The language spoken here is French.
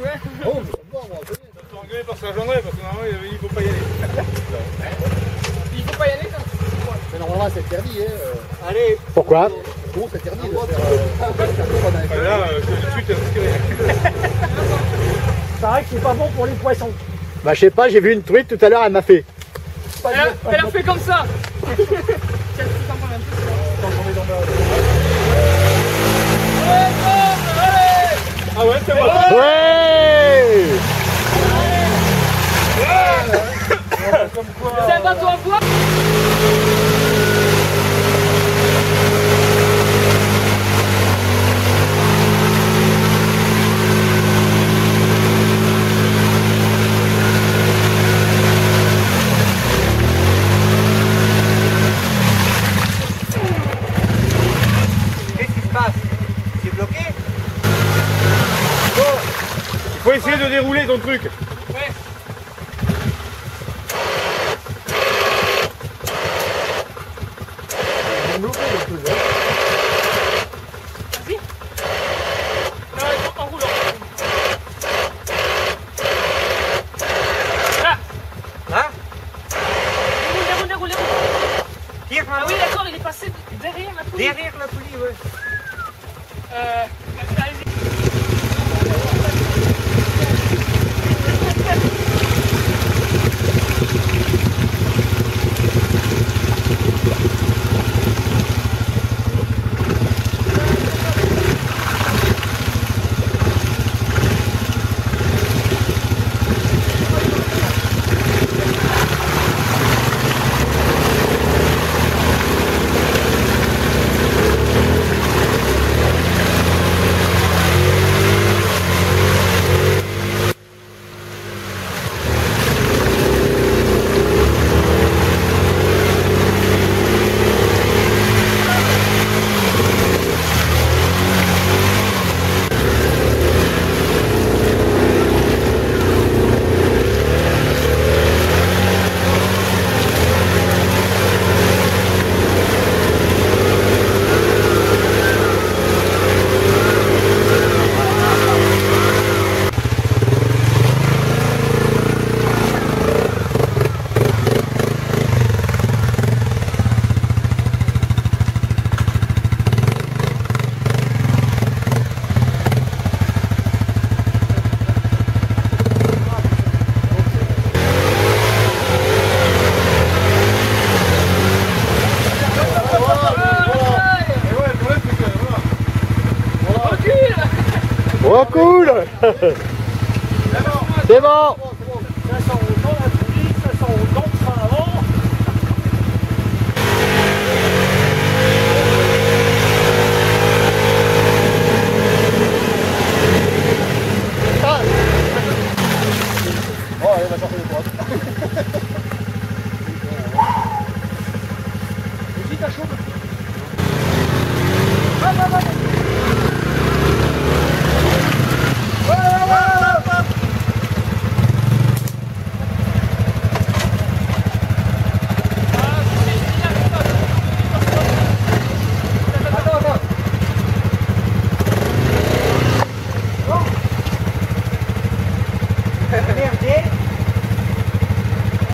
ouais. Oh, mais ça me va, moi. Ça te fait engueuler par Saint-Jean-André parce que normalement il faut pas y aller. Il faut pas y aller quand c'est quoi? Mais normalement, c'est interdit, hein. Allez. Pourquoi? Bon, c'est interdit de faire. Là, tout de suite, C'est vrai que c'est pas bon pour les poissons. Bah je sais pas, j'ai vu une truite tout à l'heure, elle m'a fait. Elle a fait comme ça. Tiens, tu t'en prends un peu. Ah ouais, c'est vrai. Ouais! C'est un bateau à bois. Qu'est-ce qui se passe? C'est bloqué? Il faut essayer de dérouler ton truc. Ouais. Vas-y. En roulant. Là. Là? Déroule. Tire Ah oui, d'accord, il est passé derrière la poulie. derrière la poulie, ouais. Allez-y. Oh cool! C'est bon! Ça sent autant la poulie, ça sent autant le train avant. Oh, elle va chercher les droites. Vas-y, t'as chaud. Va.